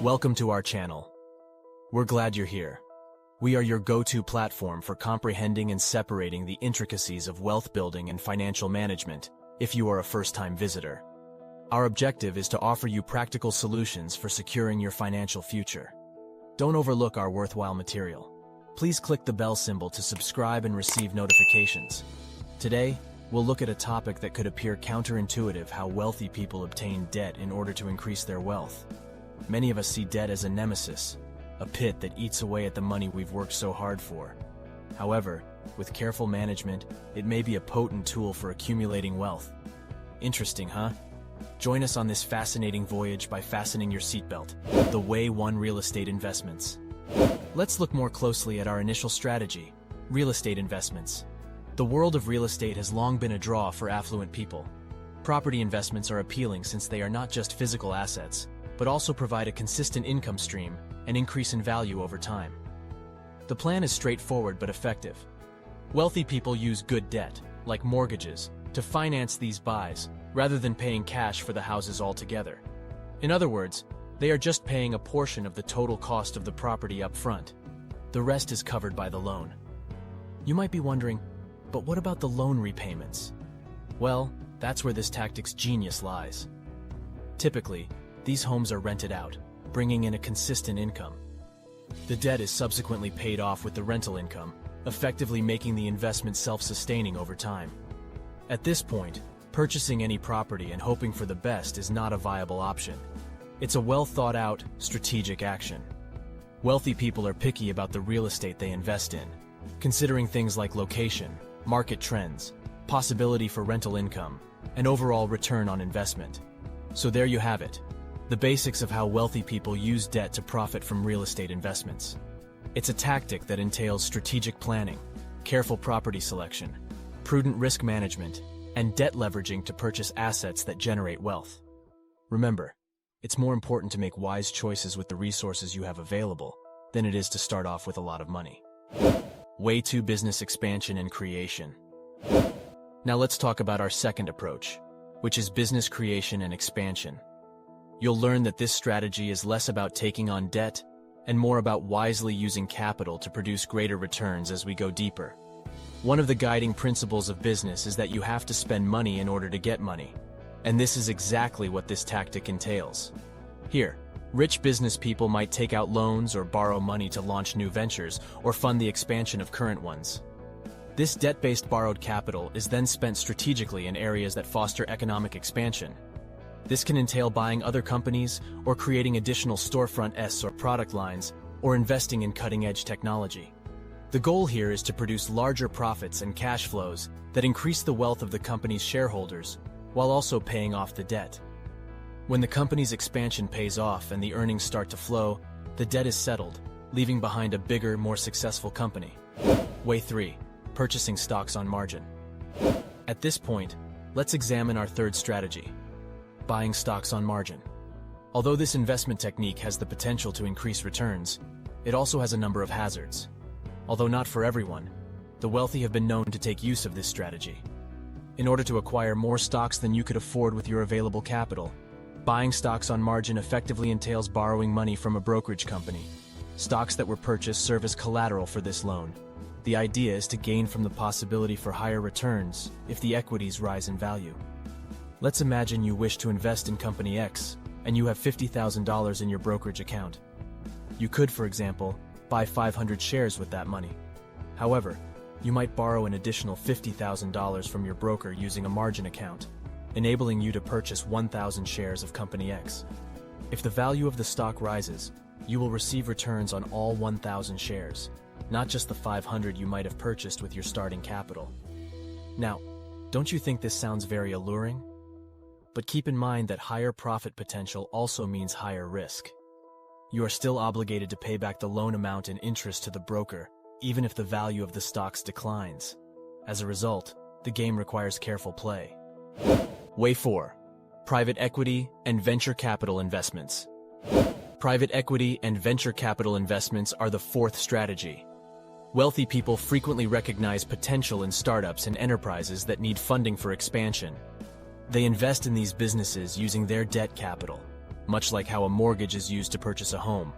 Welcome to our channel. We're glad you're here. We are your go-to platform for comprehending and separating the intricacies of wealth building and financial management if you are a first-time visitor. Our objective is to offer you practical solutions for securing your financial future. Don't overlook our worthwhile material. Please click the bell symbol to subscribe and receive notifications. Today, we'll look at a topic that could appear counterintuitive: how wealthy people obtain debt in order to increase their wealth. Many of us see debt as a nemesis, a pit that eats away at the money we've worked so hard for. However, with careful management, it may be a potent tool for accumulating wealth. Interesting, huh? Join us on this fascinating voyage by fastening your seatbelt. The Way 1: Real Estate Investments. Let's look more closely at our initial strategy: real estate investments. The world of real estate has long been a draw for affluent people. Property investments are appealing since they are not just physical assets, but also provide a consistent income stream and increase in value over time. The plan is straightforward but effective. Wealthy people use good debt, like mortgages, to finance these buys, rather than paying cash for the houses altogether. In other words, they are just paying a portion of the total cost of the property up front. The rest is covered by the loan. You might be wondering, but what about the loan repayments? Well, that's where this tactic's genius lies. Typically, these homes are rented out, bringing in a consistent income. The debt is subsequently paid off with the rental income, effectively making the investment self-sustaining over time. At this point, purchasing any property and hoping for the best is not a viable option. It's a well-thought-out, strategic action. Wealthy people are picky about the real estate they invest in, considering things like location, market trends, possibility for rental income, and overall return on investment. So there you have it, the basics of how wealthy people use debt to profit from real estate investments. It's a tactic that entails strategic planning, careful property selection, prudent risk management, and debt leveraging to purchase assets that generate wealth. Remember, it's more important to make wise choices with the resources you have available than it is to start off with a lot of money. Way 2: Business Expansion and Creation. Now let's talk about our second approach, which is business creation and expansion. You'll learn that this strategy is less about taking on debt and more about wisely using capital to produce greater returns as we go deeper. One of the guiding principles of business is that you have to spend money in order to get money. And this is exactly what this tactic entails. Here, rich business people might take out loans or borrow money to launch new ventures or fund the expansion of current ones. This debt-based borrowed capital is then spent strategically in areas that foster economic expansion. This can entail buying other companies, or creating additional storefronts or product lines, or investing in cutting-edge technology. The goal here is to produce larger profits and cash flows that increase the wealth of the company's shareholders, while also paying off the debt. When the company's expansion pays off and the earnings start to flow, the debt is settled, leaving behind a bigger, more successful company. Way 3: Purchasing stocks on margin. At this point, let's examine our third strategy: buying stocks on margin. Although this investment technique has the potential to increase returns, it also has a number of hazards. Although not for everyone, the wealthy have been known to take use of this strategy. In order to acquire more stocks than you could afford with your available capital, buying stocks on margin effectively entails borrowing money from a brokerage company. Stocks that were purchased serve as collateral for this loan. The idea is to gain from the possibility for higher returns if the equities rise in value. Let's imagine you wish to invest in Company X, and you have $50,000 in your brokerage account. You could, for example, buy 500 shares with that money. However, you might borrow an additional $50,000 from your broker using a margin account, enabling you to purchase 1,000 shares of Company X. If the value of the stock rises, you will receive returns on all 1,000 shares, not just the 500 you might have purchased with your starting capital. Now, don't you think this sounds very alluring? But keep in mind that higher profit potential also means higher risk. You are still obligated to pay back the loan amount and interest to the broker, even if the value of the stocks declines. As a result, the game requires careful play. Way 4: Private equity and venture capital investments. Private equity and venture capital investments are the fourth strategy. Wealthy people frequently recognize potential in startups and enterprises that need funding for expansion. They invest in these businesses using their debt capital, much like how a mortgage is used to purchase a home.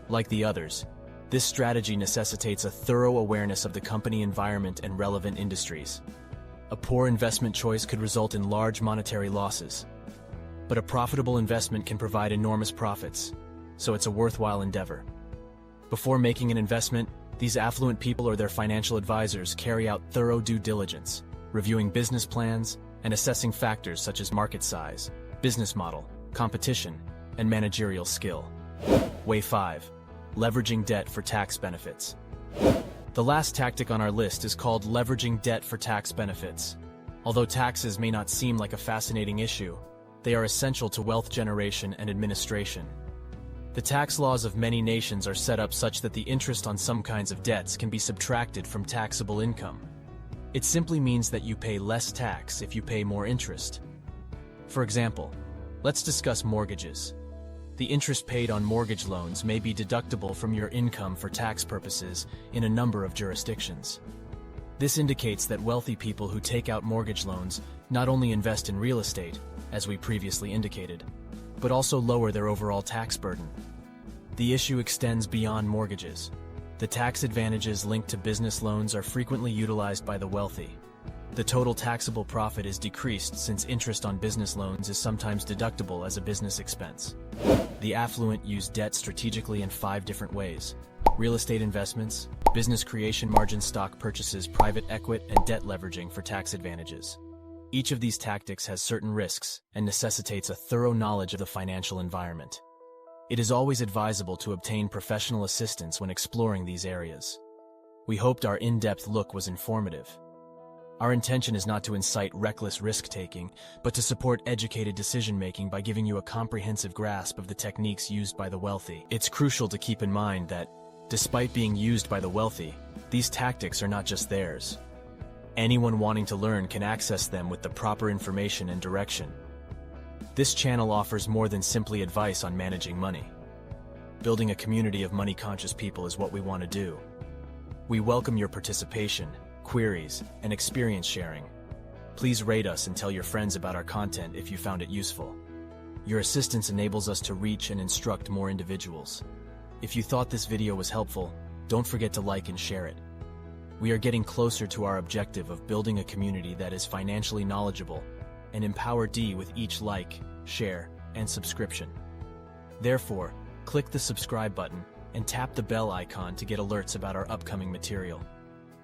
Like the others, this strategy necessitates a thorough awareness of the company environment and relevant industries. A poor investment choice could result in large monetary losses, but a profitable investment can provide enormous profits, so it's a worthwhile endeavor. Before making an investment, these affluent people or their financial advisors carry out thorough due diligence, reviewing business plans and assessing factors such as market size, business model, competition, and managerial skill. Way 5. Leveraging debt for tax benefits. The last tactic on our list is called leveraging debt for tax benefits. Although taxes may not seem like a fascinating issue, they are essential to wealth generation and administration. The tax laws of many nations are set up such that the interest on some kinds of debts can be subtracted from taxable income. It simply means that you pay less tax if you pay more interest. For example, let's discuss mortgages. The interest paid on mortgage loans may be deductible from your income for tax purposes in a number of jurisdictions. This indicates that wealthy people who take out mortgage loans not only invest in real estate, as we previously indicated, but also lower their overall tax burden. The issue extends beyond mortgages. The tax advantages linked to business loans are frequently utilized by the wealthy. The total taxable profit is decreased since interest on business loans is sometimes deductible as a business expense. The affluent use debt strategically in 5 different ways: real estate investments, business creation margin stock purchases, private equity, and debt leveraging for tax advantages. Each of these tactics has certain risks and necessitates a thorough knowledge of the financial environment. It is always advisable to obtain professional assistance when exploring these areas. We hoped our in-depth look was informative. Our intention is not to incite reckless risk-taking, but to support educated decision-making by giving you a comprehensive grasp of the techniques used by the wealthy. It's crucial to keep in mind that, despite being used by the wealthy, these tactics are not just theirs. Anyone wanting to learn can access them with the proper information and direction. This channel offers more than simply advice on managing money. Building a community of money-conscious people is what we want to do. We welcome your participation, queries, and experience sharing. Please rate us and tell your friends about our content if you found it useful. Your assistance enables us to reach and instruct more individuals. If you thought this video was helpful, don't forget to like and share it. We are getting closer to our objective of building a community that is financially knowledgeable and empower D with each like, share, and subscription. Therefore, click the subscribe button and tap the bell icon to get alerts about our upcoming material.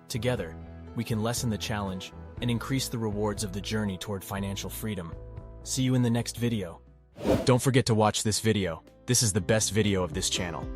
Together, we can lessen the challenge and increase the rewards of the journey toward financial freedom. See you in the next video. Don't forget to watch this video. This is the best video of this channel.